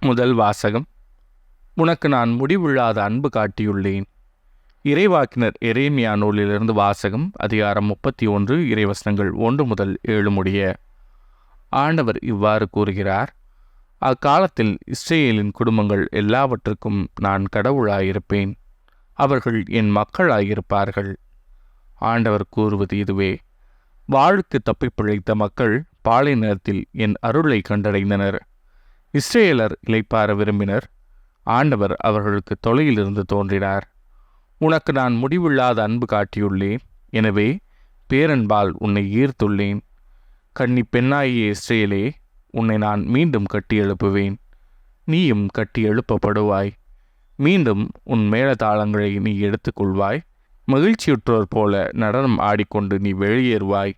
முதல் வாசகம். உனக்கு நான் முடிவில்லாத அன்பு காட்டியுள்ளேன். இறைவாக்கினர் எரேமியா நூலிலிருந்து வாசகம். அதிகாரம் 31, இறைவசனங்கள் 1 முதல் 7 முடிய. ஆண்டவர் இவ்வாறு கூறுகிறார்: அக்காலத்தில் இஸ்ரேலின் குடும்பங்கள் எல்லாவற்றுக்கும் நான் கடவுளாயிருப்பேன், அவர்கள் என் மக்களாயிருப்பார்கள். ஆண்டவர் கூறுவது இதுவே: வாளுக்கு தப்பிப் பிழைத்த மக்கள் பாலைநிலத்தில் என் அருளை கண்டடைந்தனர். இஸ்ரேலர் இளைப்பாற விரும்பினர், ஆண்டவர் அவர்களுக்கு தொலையிலிருந்து தோன்றினார். உனக்கு நான் முடிவில்லாத அன்பு காட்டியுள்ளேன், எனவே பேரன்பால் உன்னை ஈர்த்துள்ளேன். கன்னி பெண்ணாகிய இஸ்ரேலே, உன்னை நான் மீண்டும் கட்டி எழுப்புவேன். நீயும் கட்டி எழுப்பப்படுவாய். மீண்டும் உன் மேளதாளங்களை நீ எடுத்துக்கொள்வாய். மகிழ்ச்சியுற்றோர் போல நடனம் ஆடிக்கொண்டு நீ வெளியேறுவாய்.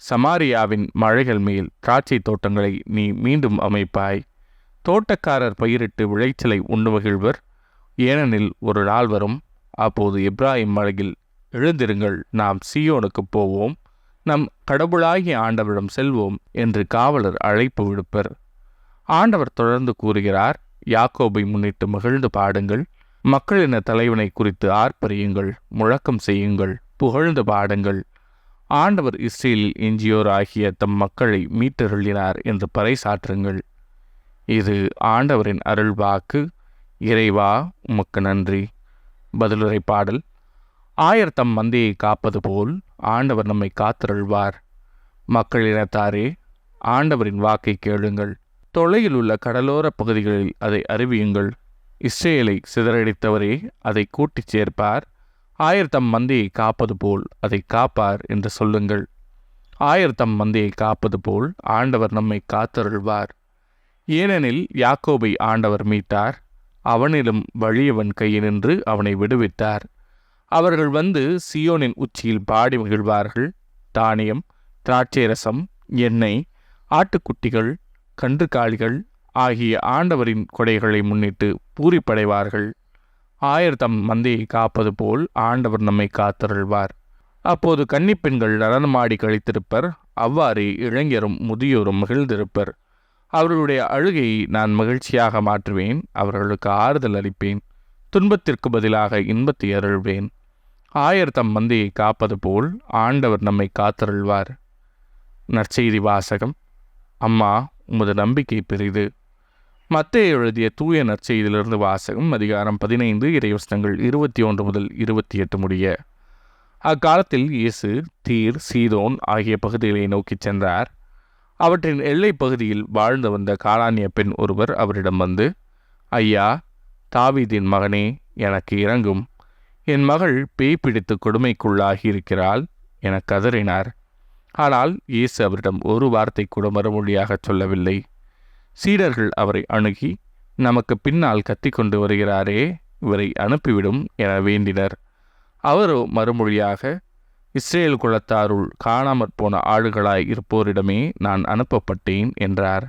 சமாரியாவின் மழைகள் மேல் திராட்சை தோட்டங்களை நீ மீண்டும் அமைப்பாய். தோட்டக்காரர் பயிரிட்டு விளைச்சலை உண்டு மகிழ்வர். ஏனெனில் ஒரு நாள் வரும், அப்போது எப்ராயிம் மலையில் எழுந்திருங்கள், நாம் சீயோனுக்கு போவோம், நம் கடவுளாகிய ஆண்டவரிடம் செல்வோம் என்று காவலர் அழைப்பு விடுப்பர். ஆண்டவர் தொடர்ந்து கூறுகிறார்: யாக்கோபை முன்னிட்டு மகிழ்ந்து பாடுங்கள், மக்களின தலைவனை குறித்து ஆர்ப்பரியுங்கள், முழக்கம் செய்யுங்கள், புகழ்ந்து பாடுங்கள். ஆண்டவர் இஸ்ரேலில் எஞ்சியோர் ஆகிய தம் மக்களை மீட்டருளினார் என்று பறைசாற்றுங்கள். இது ஆண்டவரின் அருள்வாக்கு. இறைவா, உமக்கு நன்றி. பதிலுரை பாடல். ஆயர் தம் மந்தையை காப்பது போல் ஆண்டவர் நம்மை காத்தருள்வார். மக்களினத்தாரே, ஆண்டவரின் வாக்கை கேளுங்கள். தொலையில் உள்ள கடலோர பகுதிகளில் அதை அறிவியுங்கள். இஸ்ரேலை சிதறடித்தவரே அதை கூட்டிச் சேர்ப்பார். ஆயர் தம் மந்தையை காப்பது போல் அதை காப்பார் என்று சொல்லுங்கள். ஆயர் தம் மந்தையை காப்பது போல் ஆண்டவர் நம்மை காத்தருள்வார். ஏனெனில் யாக்கோபை ஆண்டவர் மீட்டார், அவனிலும் வலியவன் கையினின்று அவனை விடுவித்தார். அவர்கள் வந்து சீயோனின் உச்சியில் பாடி மகிழ்வார்கள். தானியம், திராட்சை ரசம், எண்ணெய், ஆட்டுக்குட்டிகள், கன்றுக்காலிகள் ஆகிய ஆண்டவரின் கொடைகளை முன்னிட்டு பூரிப்படைவார்கள். ஆயர் தம் மந்தையை காப்பது போல் ஆண்டவர் நம்மை காத்தருள்வார். அப்போது கன்னிப்பெண்கள் நடனமாடி கழித்திருப்பர், அவ்வாறே இளைஞரும் முதியோரும் மகிழ்ந்திருப்பர். அவர்களுடைய அழுகையை நான் மகிழ்ச்சியாக மாற்றுவேன், அவர்களுக்கு ஆறுதல் அளிப்பேன், துன்பத்திற்கு பதிலாக இன்பத்தை அருள்வேன். ஆயர் தம் மந்தையை காப்பது போல் ஆண்டவர் நம்மை காத்தருள்வார். நற்செய்தி வாசகம். அம்மா, உமது நம்பிக்கை பெரிது. மத்தேயு எழுதிய தூய நற்செய்தியிலிருந்து வாசகம். அதிகாரம் 15, இறைவசனங்கள் 21 முதல் 28 முடிய. அக்காலத்தில் இயேசு தீர், சீதோன் ஆகிய பகுதிகளை நோக்கிச் சென்றார். அவற்றின் எல்லை பகுதியில் வாழ்ந்து வந்த கானானிய பெண் ஒருவர் அவரிடம் வந்து, ஐயா, தாவீதின் மகனே, எனக்கு இரங்கும், என் மகள் பேய் பிடித்து கொடுமைக்குள்ளாகி இருக்கிறாள் என கதறினார். ஆனால் இயேசு அவரிடம் ஒரு வார்த்தை கூட மறுமொழியாகச் சொல்லவில்லை. சீடர்கள் அவரை அணுகி, நமக்கு பின்னால் கத்திக்கொண்டு வருகிறாரே, இவரை அனுப்பிவிடும் என வேண்டினர். அவரோ மறுமொழியாக, இஸ்ரேல் குலத்தாருள் காணாமற் போன ஆளுகளாய் இருப்போரிடமே நான் அனுப்பப்பட்டேன் என்றார்.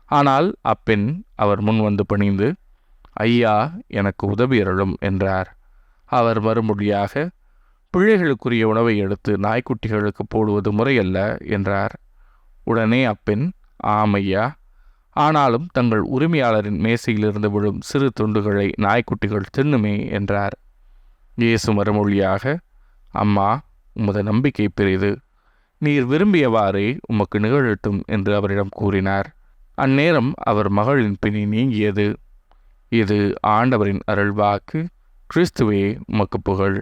ஆனால் அப்பெண் அவர் முன் வந்து பணிந்து, ஐயா, எனக்கு உதவியருளும் என்றார். அவர் மறுமொழியாக, பிள்ளைகளுக்குரிய உணவை எடுத்து நாய்க்குட்டிகளுக்கு போடுவது முறையல்ல என்றார். உடனே அப்பெண், ஆம் ஐயா, ஆனாலும் தங்கள் உரிமையாளரின் மேசையிலிருந்து விழும் சிறு துண்டுகளை நாய்க்குட்டிகள் தின்னுமே என்றார். இயேசு மறுமொழியாக, அம்மா, உமது நம்பிக்கை பெரிது, நீர் விரும்பியவாறே உமக்கு நிகழட்டும் என்று அவரிடம் கூறினார். அந்நேரம் அவர் மகளின் பிணி நீங்கியது. இது ஆண்டவரின் அருள்வாக்கு. கிறிஸ்துவே, உமக்கு புகழ்.